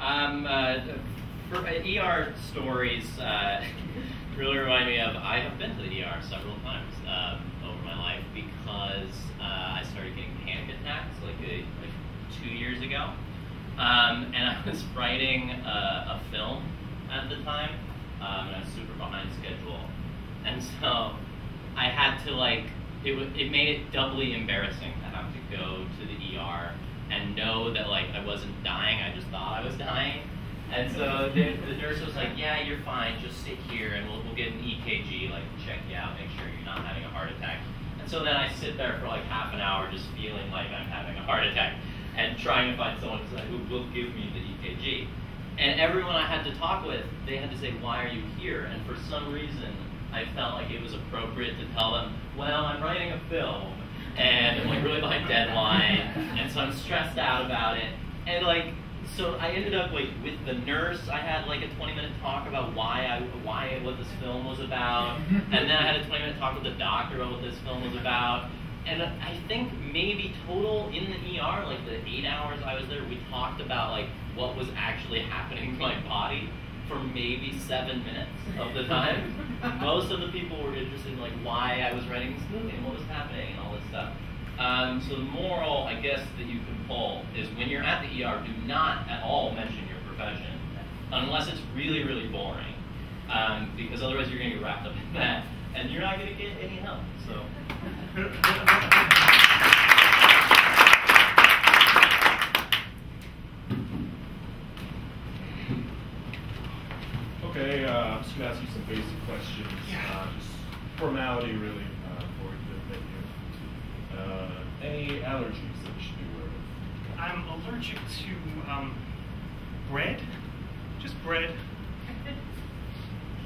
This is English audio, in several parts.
For ER stories, really remind me of, I have been to the ER several times over my life because I started getting panic attacks like 2 years ago. And I was writing a film at the time, and I was super behind schedule. And so I had to it made it doubly embarrassing to have to go to the ER and know that I wasn't dying, I just thought I was dying. And so the nurse was like, yeah, you're fine, just sit here and we'll get an EKG, check you out, make sure you're not having a heart attack. And so then I sit there for half an hour just feeling like I'm having a heart attack and trying to find someone who will give me the EKG. And everyone I had to talk with, they had to say, why are you here? And for some reason, I felt like it was appropriate to tell them, well, I'm writing a film, and I'm really behind deadline, and so I'm stressed out about it. And so I ended up with the nurse. I had a 20-minute talk about what this film was about, and then I had a 20-minute talk with the doctor about what this film was about. And I think maybe total in the ER, the 8 hours I was there, we talked about what was actually happening to my body for maybe 7 minutes of the time. Most of the people were interested in why I was writing this movie and what was happening and all this stuff. So the moral, I guess, that you can pull is when you're at the ER, do not at all mention your profession, unless it's really, really boring, because otherwise you're going to get wrapped up in that, and you're not going to get any help. So. Okay, I'm just going to ask you some basic questions. Just formality, really, before we get you. Any allergies that you should be aware of? I'm allergic to bread. Just bread.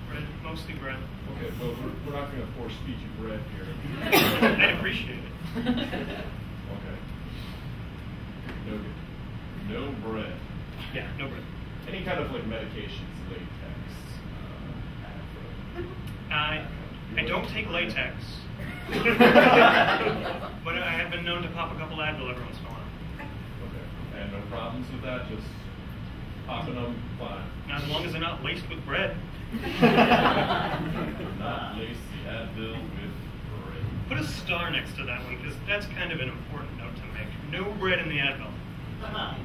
Bread, mostly bread. Okay, well, we're not going to force feed you bread here. I'd appreciate it. Okay. Noted. No bread. Yeah, no bread. Any kind of medications, latex, I don't take latex. But I have been known to pop a couple Advil every once in a while. Okay. And no problems with that? Just popping them, fine. Not as long as they're not laced with bread. Not lace the Advil with bread. Put a star next to that one, because that's kind of an important note to make. No bread in the Advil. Our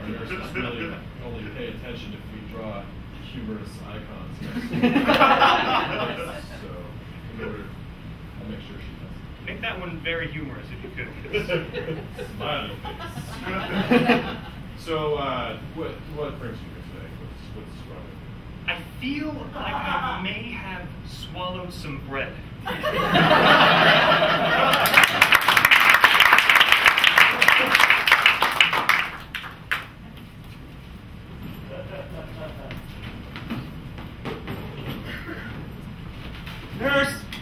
nurses really only pay attention if we draw humorous icons next to it. So, in order, I'll make sure she does. Make that one very humorous if you could. Smiley face. So, what brings you here today? What's wrong with you? I feel like I may have swallowed some bread.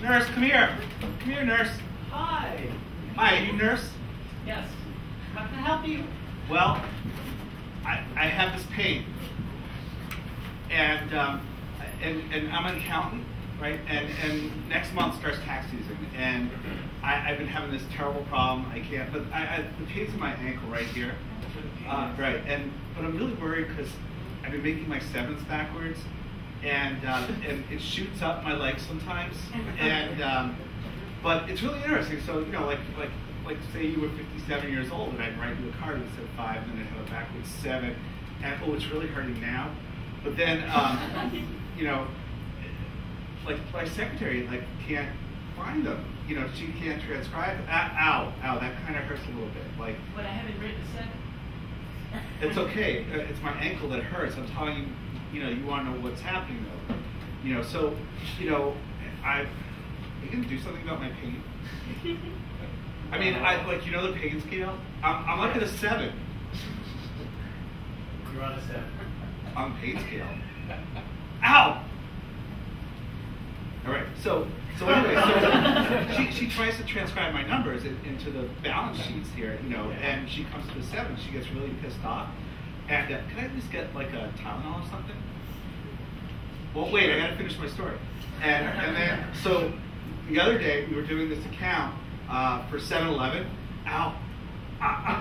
Nurse, come here. Come here, nurse. Hi. Hi, are you nurse? Yes. How can I help you? Well, I have this pain, and I'm an accountant, right? And next month starts tax season, and I've been having this terrible problem. I can't, but the pain's in my ankle right here, right? But I'm really worried because I've been making my sevens backwards. And it shoots up my legs sometimes, but it's really interesting. So like say you were 57 years old and I'd write you a card that said 5 and then have a backwards 7, and oh, it's really hurting now. But then my secretary can't find them. She can't transcribe. Ow, that kind of hurts a little bit. But I haven't written a 7. It's okay. It's my ankle that hurts. I'm telling you. You want to know what's happening though. So, are you going to do something about my pain? I mean, the pain scale? I'm like at a 7. You're on a 7. On pain scale. Ow! All right, so anyway, she tries to transcribe my numbers into the balance sheets here, and she comes to a 7. She gets really pissed off. And can I just get a Tylenol or something? Well, wait, I gotta finish my story. And then, so the other day we were doing this account for 7-Eleven. Ow.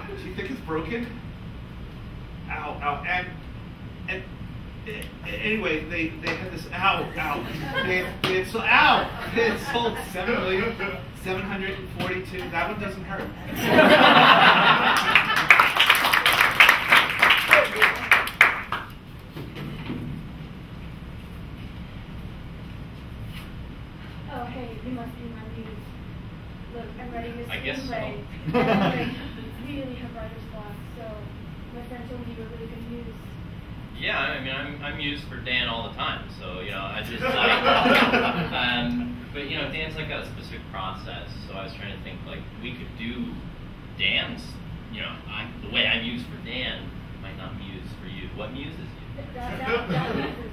Do you think it's broken? ow. And anyway, they had this, ow. They had sold 7,742. That one doesn't hurt. Oh, hey, you must be my muse. Look, I'm writing this I guess so. screenplay, and I really have writer's block, so my friend told me you were really good muse. Yeah, I mean, I'm used for Dan all the time, so you know, I just like, but you know, Dan's like got a specific process, so I was trying to think like we could do Dan's, you know, the way I'm used for Dan might not muse for you. What muses you? That muses me.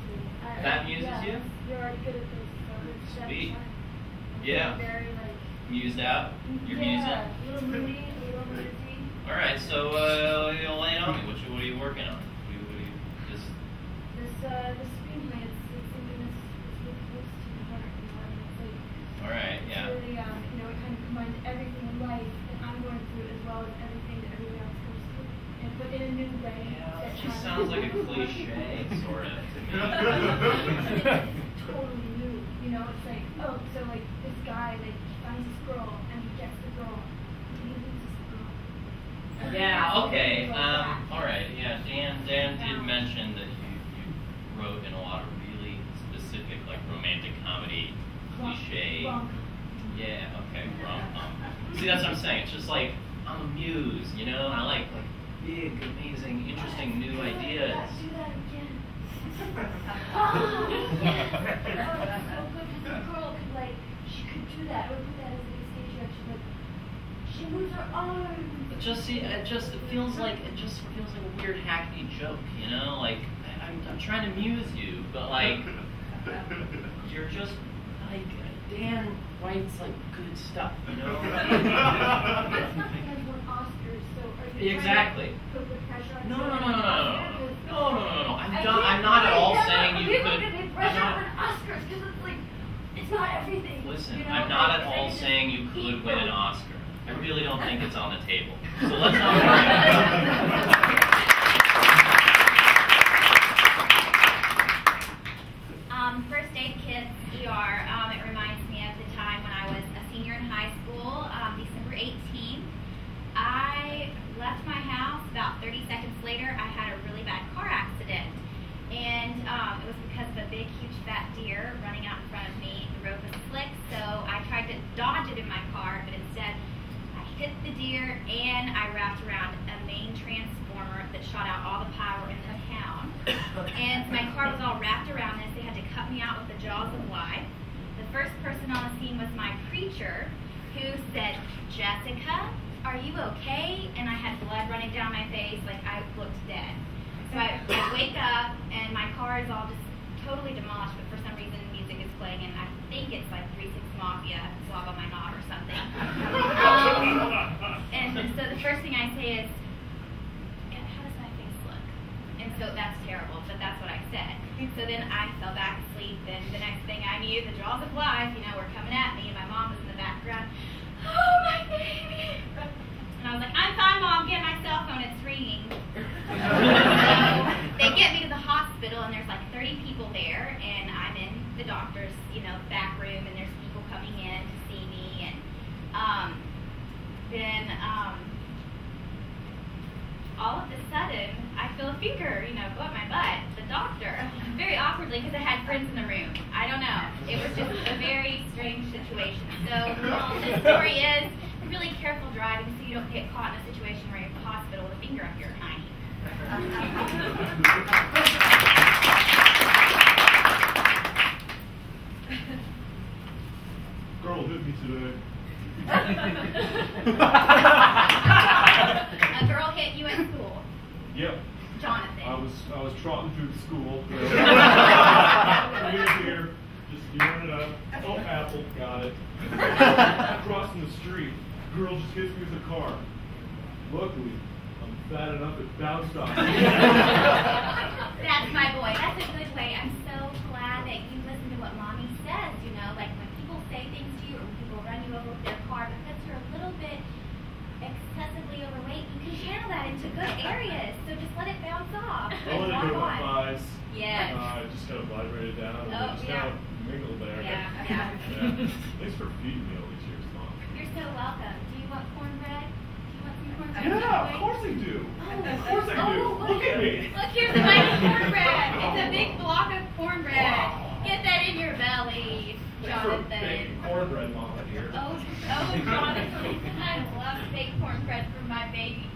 That muses you? You're already good at this, so it's Sweet. fine. Yeah. Very like. Mused out? You're Yeah, musing? a little moody, a little moody. All right, so you know, lay it on me. What are you working on? Just This screenplay, it's something that's really close to my heart. You know, it's like. all right, yeah. It's really, you know, it kind of combines everything in life that I'm going through as well as everything that everyone else goes through, and but in a new way. Yeah, that she has- sounds like a cliche, sort of, to me. It's totally new. You know, it's like, oh, so like this guy, like he finds this girl and he gets the girl, and he loses the girl. Yeah, okay. Like that. All right, yeah. Dan did mention that you wrote in a lot of really specific, like romantic comedy cliche. Rom-com. Yeah, okay, rom-com. See, that's what I'm saying. It's just like I'm a muse, you know. I like big, amazing, interesting new ideas. Do that again. Oh, yes. Oh, that's so good because the girl could like, she could do that. I would put that as a big stage direction. Like, she moves her arms. It just feels like a weird hackney joke, you know. Like I'm trying to muse you, but like you're just like Dan writes like good stuff, you know. It's not because I won Oscars, so are you Exactly. trying to put the pressure on No. someone? I'm not at all saying you People could. get the pressure on Oscars because it's like, it's not everything. Listen, you know? I'm not at all saying you could win an Oscar. I really don't think it's on the table. So let's not worry about it. First Aid Kids ER, it reminds me of the time when I was a senior in high school, December 18th. I left my house. About 30 seconds later, I had a really bad car accident. And it was because of a big, huge, fat deer running out in front of me. The road was slick, so I tried to dodge it in my car, but instead I hit the deer and I wrapped around a main transformer that shot out all the power in the town. And my car was all wrapped around this. They had to cut me out with the jaws of life. The first person on the scene was my preacher, who said, "Jessica, are you okay?" And I had blood running down my face, like I looked dead. So I wake up and my car is all just totally demolished, but for some reason music is playing, and I think it's like 3 6 Mafia, Slava My Knot or something. And so the first thing I say is, "How does my face look?" And so that's terrible, but that's what I said. So then I fell back asleep, and the next thing I knew, the jaws of life, you know, were coming at me, and my mom was in the background. "Oh, my baby!" And I was like, "I'm fine, Mom, get my cell phone, it's ringing." So they get me to the hospital, and there's like 30 people there, and I'm in the doctor's, you know, back room, and there's people coming in to see me, and then all of a sudden, I feel a finger, you know, go up my butt. The doctor, very awkwardly, because I had friends in the room. I don't know. It was just a very strange situation. So the story is, be really careful driving so you don't get caught in a situation where you're at the hospital with a finger up your hiney. Girl hit me today. A girl hit you at school. Yep. Jonathan. I was trotting through the school. Here, just steering it up. Oh, apple, got it. Crossing the street, girl just hits me with a car. Luckily, I'm fat enough it bounced off. That's my boy. That's a good way. I'm so glad that you listen to what Mommy says, you know, like when people say things to you or when people run you over with their car, because you're a little bit excessively overweight, you can channel that into good areas. So just let it bounce off. I want to Walk go on. to thighs. Yes. Just kind of vibrate it down and Oh, just yeah. kind of mingle there. Yeah. Yeah. Thanks for feeding me all these years, Mom. You're so welcome. Do you want cornbread? Do you want some cornbread? Yeah, of course I do. Oh, Of course I do. Look at me. Look, here's a bite of cornbread. It's a big block of cornbread. Get that in your belly, Thanks for Jonathan. baking cornbread, Mama, here. Oh, Jonathan. I love baked cornbread for my baby